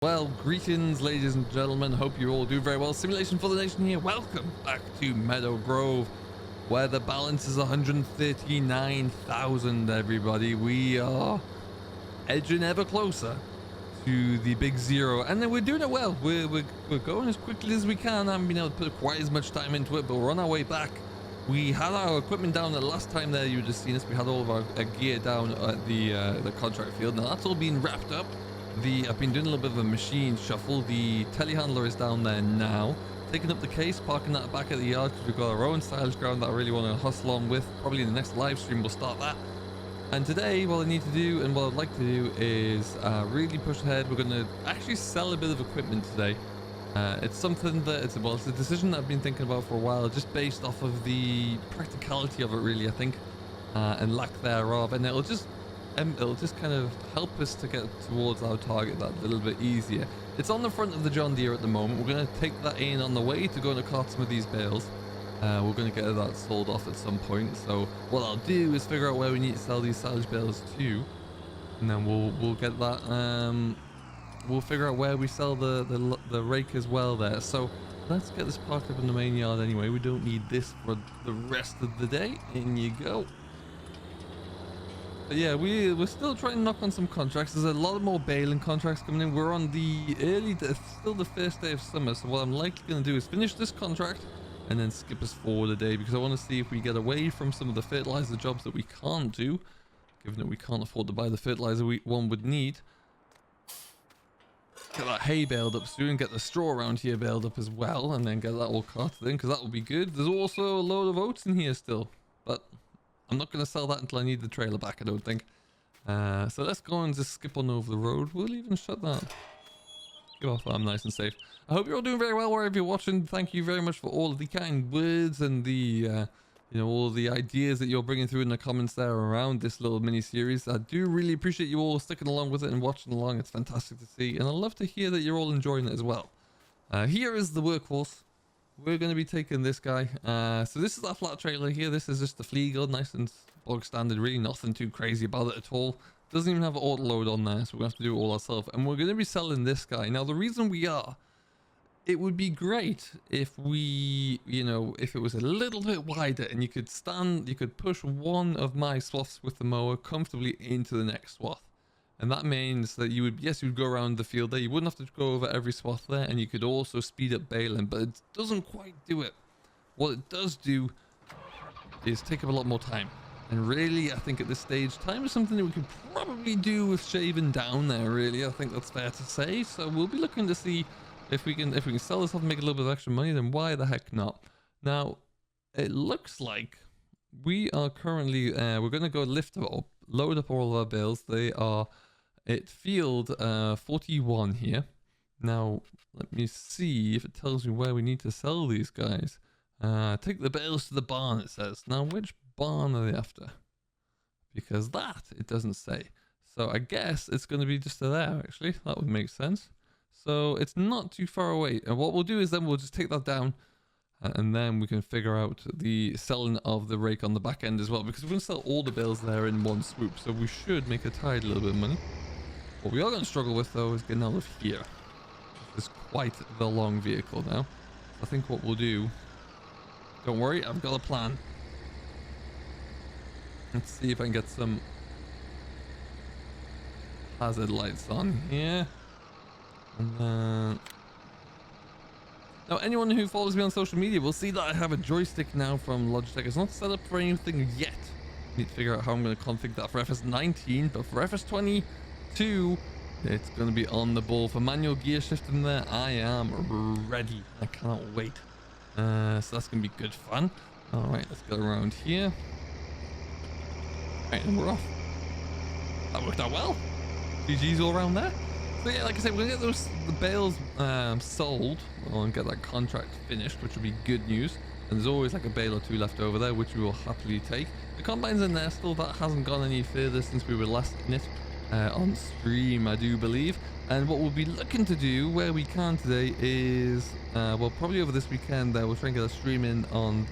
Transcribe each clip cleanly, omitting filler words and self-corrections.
Well, greetings, ladies and gentlemen. Hope you all do very well. Simulation for the Nation here. Welcome back to Meadow Grove, where the balance is 139,000, everybody. We are edging ever closer to the big zero, and then we're doing it well. We're going as quickly as we can. I haven't been able to put quite as much time into it, but we're on our way back. We had our equipment down the last time there. You just seen us. We had all of our gear down at the contract field. Now that's all been wrapped up. I've been doing a little bit of a machine shuffle. The telehandler is down there now. Taking up the case, parking that back at the yard because we've got our own silage ground that I really want to hustle on with. Probably in the next live stream we'll start that. And today what I need to do and what I'd like to do is really push ahead. We're going to actually sell a bit of equipment today. It's something that it's a decision that I've been thinking about for a while, just based off of the practicality of it, really, I think, and lack thereof. And it'll just kind of help us to get towards our target that little bit easier. It's on the front of the John Deere at the moment. We're going to take that in on the way to go and cart some of these bales. We're going to get that sold off at some point. So what I'll do is figure out where we need to sell these silage bales to, and then we'll get that. We'll figure out where we sell the rake as well there. So let's get this parked up in the main yard anyway. We don't need this for the rest of the day. In you go. But yeah, we're still trying to knock on some contracts. There's a lot more baling contracts coming in. We're on still the first day of summer. So what I'm likely going to do is finish this contract and then skip us forward a day, because I want to see if we get away from some of the fertilizer jobs that we can't do, given that we can't afford to buy the fertilizer one would need. Get that hay baled up soon, get the straw around here baled up as well, and then get that all carted in, because that will be good. There's also a load of oats in here still, but I'm not going to sell that until I need the trailer back, I don't think. So let's go and just skip on over the road. We'll even shut that. Get off, I'm nice and safe. I hope you're all doing very well wherever you're watching. Thank you very much for all of the kind words and the all the ideas that you're bringing through in the comments there around this little mini series. I do really appreciate you all sticking along with it and watching along. It's fantastic to see, and I love to hear that you're all enjoying it as well. Here is the workhorse. We're going to be taking this guy. So this is our flat trailer here. This is just the Fleagle, nice and bog standard, really nothing too crazy about it at all. Doesn't even have an auto load on there, so we're going to have to do it all ourselves. And we're going to be selling this guy. Now the reason we are, it would be great if we, if it was a little bit wider and you could push one of my swaths with the mower comfortably into the next swath. And that means that you would go around the field there. You wouldn't have to go over every swath there, and you could also speed up baling, but it doesn't quite do it. What it does do is take up a lot more time. And really, I think at this stage, time is something that we could probably do with shaving down there, really. I think that's fair to say. So we'll be looking to see if we can sell this off and make a little bit of extra money, then why the heck not? Now, it looks like we are currently, we're going to go load up all of our bales. They are at field 41 here. Now, let me see if it tells me where we need to sell these guys. Take the bales to the barn, it says. Now, which barn are they after? Because it doesn't say. So I guess it's going to be just there, actually. That would make sense. So it's not too far away. And what we'll do is then we'll just take that down, and then we can figure out the selling of the rake on the back end as well, because we're going to sell all the bales there in one swoop. So we should make a tidy little bit of money. What we are going to struggle with, though, is getting out of here. It's quite the long vehicle now. I think what we'll do... Don't worry, I've got a plan. Let's see if I can get some hazard lights on here. And now, anyone who follows me on social media will see that I have a joystick now from Logitech. It's not set up for anything yet. I need to figure out how I'm going to configure that for FS19, but for FS22, it's going to be on the ball. For manual gear shifting there, I am ready. I cannot wait. So that's going to be good fun. All right, let's go around here. All right, and we're off. That worked out well. GG's all around there. So yeah, like I said, we're going to get the bales sold and get that contract finished, which will be good news. And there's always like a bale or two left over there, which we will happily take. The combine's in there still. That hasn't gone any further since we were last in it on stream, I do believe. And what we'll be looking to do where we can today is, well, probably over this weekend, we'll try and get a stream in on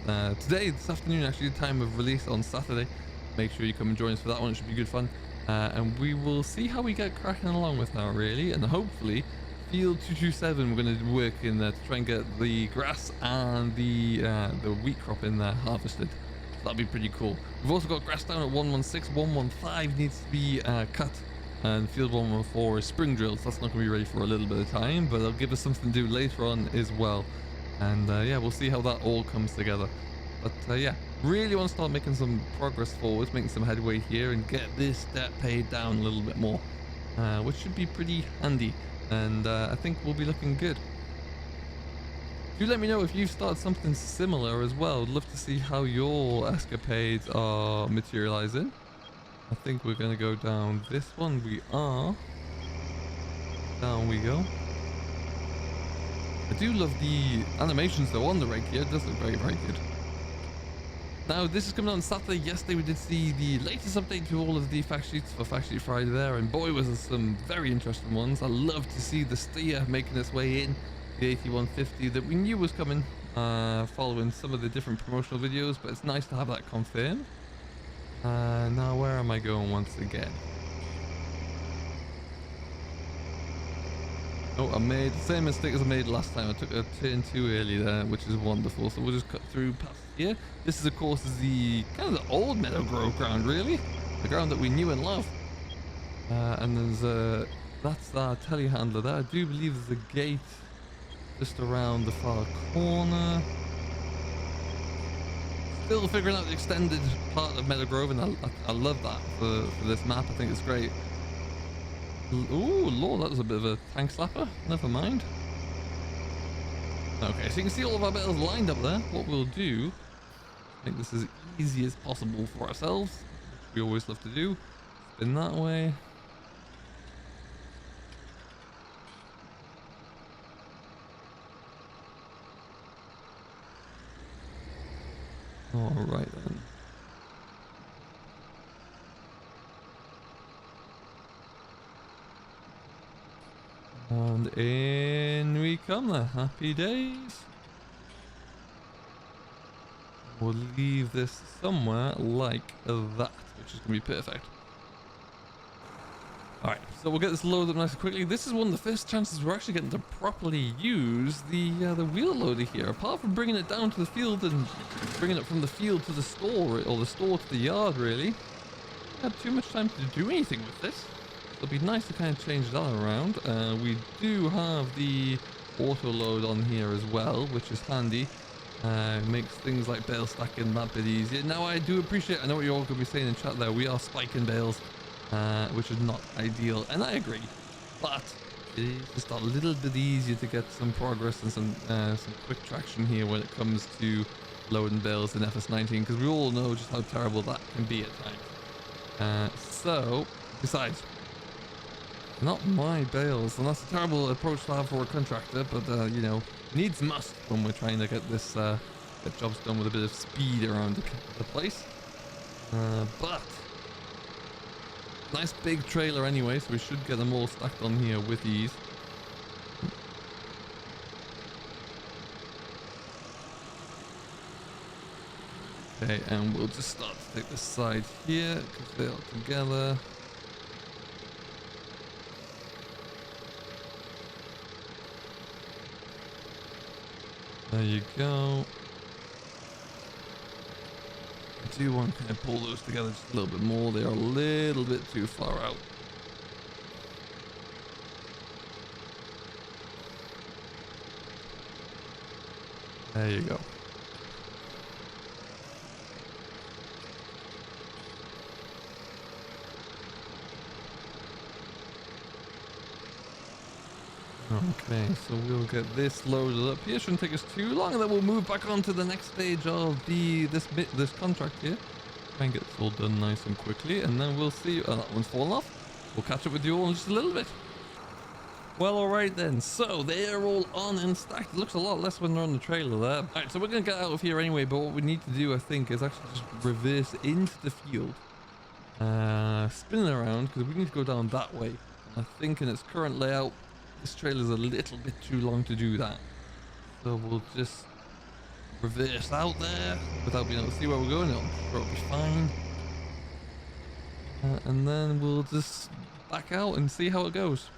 this afternoon, actually, the time of release on Saturday. Make sure you come and join us for that one. It should be good fun. And we will see how we get cracking along with that, really, and hopefully field 227 we're going to work in there to try and get the grass and the wheat crop in there harvested. So that'd be pretty cool. We've also got grass down at 116. 115 needs to be cut, and field 114 is spring drilled, so that's not going to be ready for a little bit of time, but it'll give us something to do later on as well. And yeah, we'll see how that all comes together. But yeah, really want to start making some progress forwards, making some headway here, and get this debt paid down a little bit more, which should be pretty handy. And I think we'll be looking good. Do let me know if you've started something similar as well. I'd love to see how your escapades are materializing. I think we're going to go down this one. We are. Down we go. I do love the animations though on the rig here. It does look very, very good. Now, this is coming out on Saturday. Yesterday we did see the latest update to all of the fact sheets for Fact Sheet Friday there, and boy was there some very interesting ones. I love to see the steer making its way in, the 8150 that we knew was coming, following some of the different promotional videos, but it's nice to have that confirmed. Now where am I going once again? Oh, I made the same mistake as I made last time. I took a turn too early there, which is wonderful. So we'll just cut through past here. This is, of course, the kind of the old Meadow Grove ground, really. The ground that we knew and loved. And there's that's our telehandler there. I do believe there's a gate just around the far corner. Still figuring out the extended part of Meadow Grove, and I love that for this map. I think it's great. Ooh, lord, that was a bit of a tank slapper. Never mind. Okay, so you can see all of our bales lined up there. What we'll do, make this as easy as possible for ourselves, which we always love to do. Spin that way. Alright then. And in we come there. Happy days. We'll leave this somewhere like that, which is going to be perfect. Alright, so we'll get this loaded up nice and quickly. This is one of the first chances we're actually getting to properly use the wheel loader here. Apart from bringing it down to the field and bringing it from the field to the store, or the store to the yard, really. I had too much time to do anything with this. It'll be nice to kind of change that around. We do have the auto load on here as well, which is handy. Makes things like bale stacking that bit easier. Now, I do appreciate, I know what you're all going to be saying in chat there, we are spiking bales, which is not ideal, and I agree, but it is just a little bit easier to get some progress and some quick traction here when it comes to loading bales in FS19, because we all know just how terrible that can be at times. So, besides, not my bales, and that's a terrible approach to have for a contractor, but you know, needs must when we're trying to get this get jobs done with a bit of speed around the place. But nice big trailer anyway, so we should get them all stacked on here with ease. Okay, and we'll just start to take this side here because they're all together. There you go. I do want to kind of pull those together just a little bit more. They are a little bit too far out. There you go. Okay, so we'll get this loaded up here. Shouldn't take us too long, and then we'll move back on to the next stage of this contract here. Try and get this all done nice and quickly, and then we'll see. Oh, that one's fallen off. We'll catch up with you all in just a little bit. Well, alright then. So they're all on and stacked. It looks a lot less when they're on the trailer there. Alright, so we're gonna get out of here anyway. But what we need to do, I think, is actually just reverse into the field, spinning around, because we need to go down that way. And I think in its current layout, this trailer's a little bit too long to do that. So we'll just reverse out there without being able to see where we're going. It'll be fine. And then we'll just back out and see how it goes.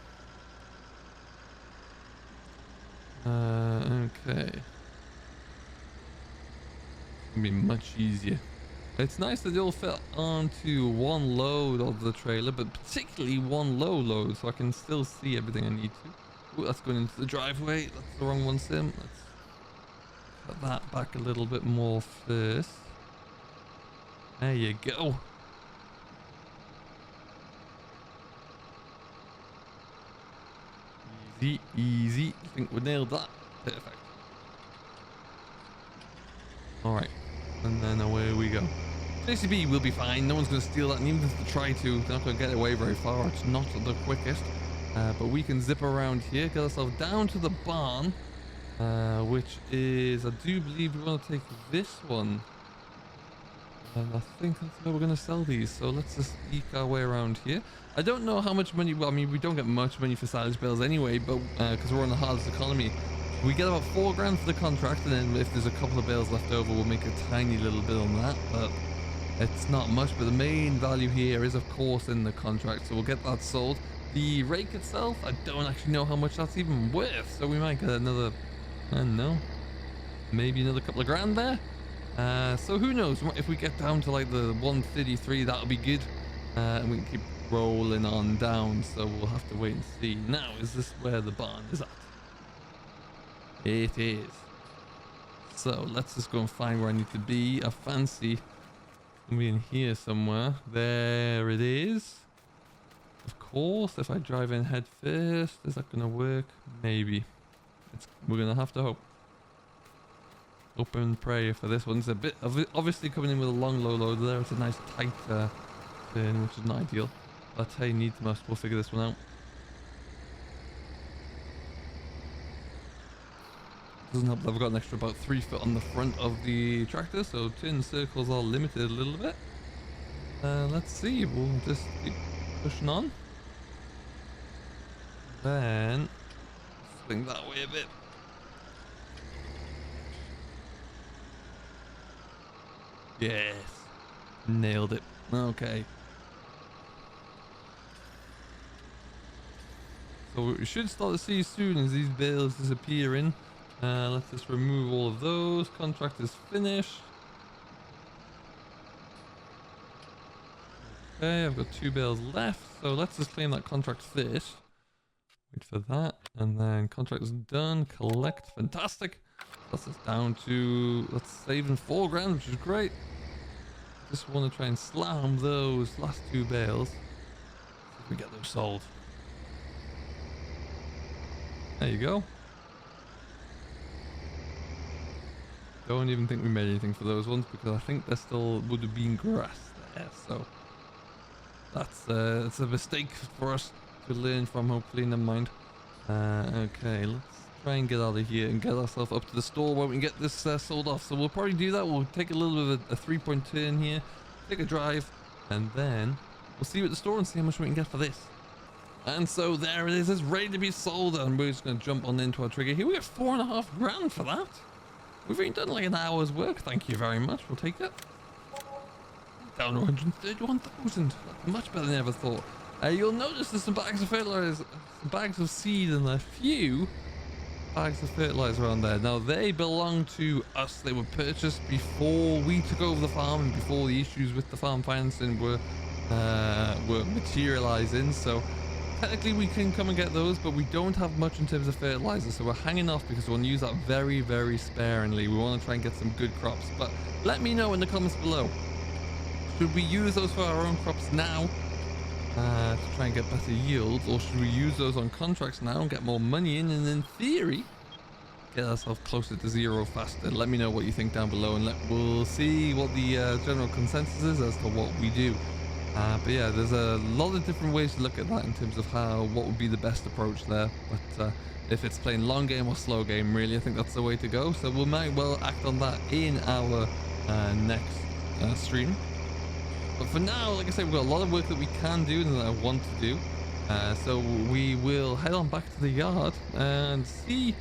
Okay. It's gonna be much easier. It's nice that it'll fit onto one load of the trailer, but particularly one low load, so I can still see everything I need to. Ooh, that's going into the driveway. That's the wrong one, Sim. Let's cut that back a little bit more first. There you go. Easy, easy. I think we nailed that. Perfect. Alright. And then away we go. JCB will be fine. No one's going to steal that. And even if they try to, they're not going to get away very far. It's not the quickest. But we can zip around here. Get ourselves down to the barn. Which is, I do believe we want to take this one. And I think that's where we're going to sell these. So let's just eke our way around here. I don't know how much money, well, I mean, we don't get much money for silage bales anyway, but because we're on the hardest economy. We get about 4 grand for the contract, and then if there's a couple of bales left over, we'll make a tiny little bit on that, but it's not much. But the main value here is, of course, in the contract, so we'll get that sold. The rake itself, I don't actually know how much that's even worth, so we might get another, I don't know, maybe another couple of grand there. So who knows, if we get down to like the 133, that'll be good, and we can keep rolling on down, so we'll have to wait and see. Now, is this where the barn is at? It is. So let's just go and find where I need to be. I fancy I'm in here somewhere. There it is. Of course, if I drive in head first, is that going to work? Maybe. We're going to have to hope. Hope and pray for this one. It's a bit obviously coming in with a long low load there. It's a nice tight turn, which is not ideal. But hey, needs must. We'll figure this one out. Doesn't help that I've got an extra about 3 foot on the front of the tractor, so turn circles are limited a little bit. Let's see, we'll just keep pushing on. Then swing that way a bit. Yes, nailed it. Okay. So we should start to see soon as these bales disappear in. Let's just remove all of those. Contract is finished. Okay, I've got 2 bales left, so let's just claim that contract first. Wait for that, and then contract is done. Collect, fantastic. That's us down to, let's save in 4 grand, which is great. Just want to try and slam those last 2 bales. See if we get those sold. There you go. Don't even think we made anything for those ones because I think there still would have been grass there, so that's it's a mistake for us to learn from, hopefully. Never mind. Okay, let's try and get out of here and get ourselves up to the store where we can get this sold off. So we'll probably do that. We'll take a little bit of a 3-point turn here, take a drive, and then we'll see you at the store and see how much we can get for this. And so there it is. It's ready to be sold, and we're just going to jump on into our trigger here. We have 4.5 grand for that. We've only done like an hour's work. Thank you very much. We'll take it. Down to 131,000. Much better than I ever thought. You'll notice there's some bags of fertilizer, some bags of seed, and a few bags of fertilizer on there. Now they belong to us. They were purchased before we took over the farm and before the issues with the farm financing were materializing. So technically we can come and get those, but we don't have much in terms of fertilizer, so we're hanging off because we want to use that very, very sparingly. We want to try and get some good crops, but let me know in the comments below. Should we use those for our own crops now to try and get better yields, or should we use those on contracts now and get more money in, and in theory get ourselves closer to zero faster? Let me know what you think down below, and we'll see what the general consensus is as to what we do. But yeah, there's a lot of different ways to look at that in terms of what would be the best approach there. But if it's playing long game or slow game, really, I think that's the way to go. So we might well act on that in our next stream. But for now, like I said, we've got a lot of work that we can do and that I want to do. So we will head on back to the yard and see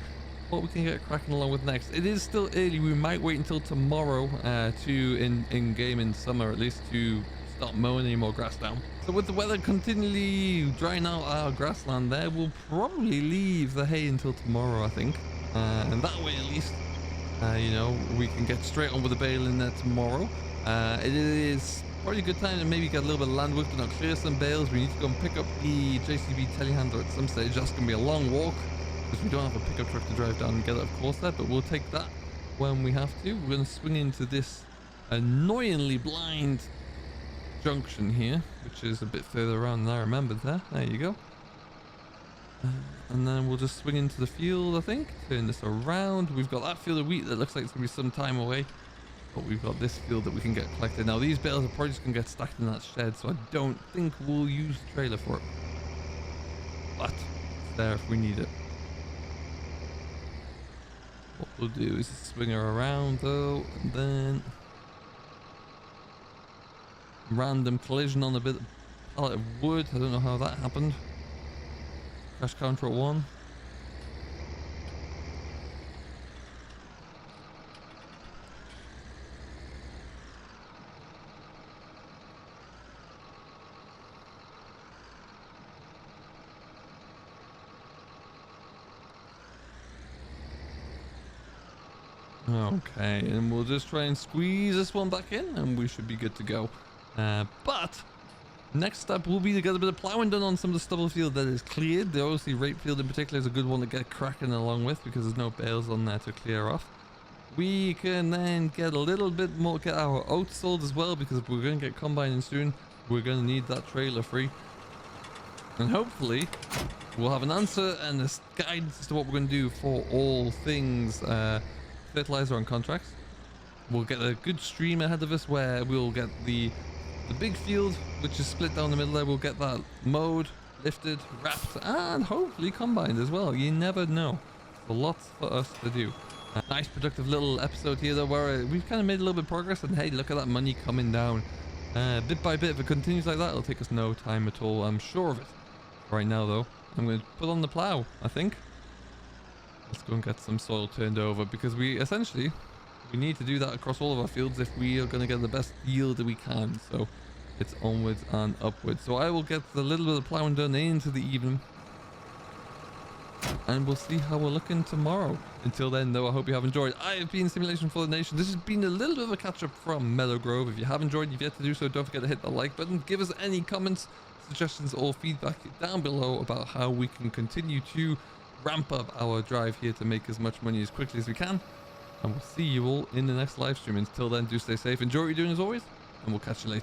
what we can get cracking along with next. It is still early. We might wait until tomorrow in game in summer at least to start mowing any more grass down. So with the weather continually drying out our grassland there, we'll probably leave the hay until tomorrow, I think. And that way at least, you know, we can get straight on with the bale in there tomorrow. It is probably a good time to maybe get a little bit of land work done, clear some bales. We need to go and pick up the JCB telehandler at some stage. That's going to be a long walk because we don't have a pickup truck to drive down and get it, of course, there, but we'll take that when we have to. We're going to swing into this annoyingly blind junction here, which is a bit further around than I remembered there. There you go. And then we'll just swing into the field, I think. Turn this around. We've got that field of wheat that looks like it's going to be some time away. But we've got this field that we can get collected. Now, these bales are probably just going to get stacked in that shed, so I don't think we'll use the trailer for it. But it's there if we need it. What we'll do is swing her around, though, and then... random collision on a bit of pallet of wood. I don't know how that happened. Crash counter at 1. Okay, and we'll just try and squeeze this one back in and we should be good to go. But next step will be to get a bit of ploughing done on some of the stubble field that is cleared. The obviously rape field in particular is a good one to get cracking along with because there's no bales on there to clear off. We can then get a little bit more, get our oats sold as well, because if we're going to get combining soon, we're going to need that trailer free. And hopefully we'll have an answer and a guidance as to what we're going to do for all things fertilizer on contracts. We'll get a good stream ahead of us where we'll get the big field, which is split down the middle there. We'll get that mowed, lifted, wrapped, and hopefully combined as well. You never know. So lots for us to do. A nice productive little episode here though, where we've kind of made a little bit of progress, and hey, look at that money coming down bit by bit. If it continues like that, it'll take us no time at all, I'm sure of it. Right now though, I'm going to put on the plow, I think. Let's go and get some soil turned over, because we need to do that across all of our fields if we are going to get the best yield that we can. So it's onwards and upwards. So I will get the little bit of plowing done into the evening, and we'll see how we're looking tomorrow. Until then though, I hope you have enjoyed. I have been Simulation for the Nation. This has been a little bit of a catch up from Meadow Grove. If you have enjoyed, you've yet to do so, don't forget to hit the like button. Give us any comments, suggestions or feedback down below about how we can continue to ramp up our drive here to make as much money as quickly as we can. And we'll see you all in the next live stream. Until then, do stay safe, enjoy what you're doing as always, and we'll catch you later.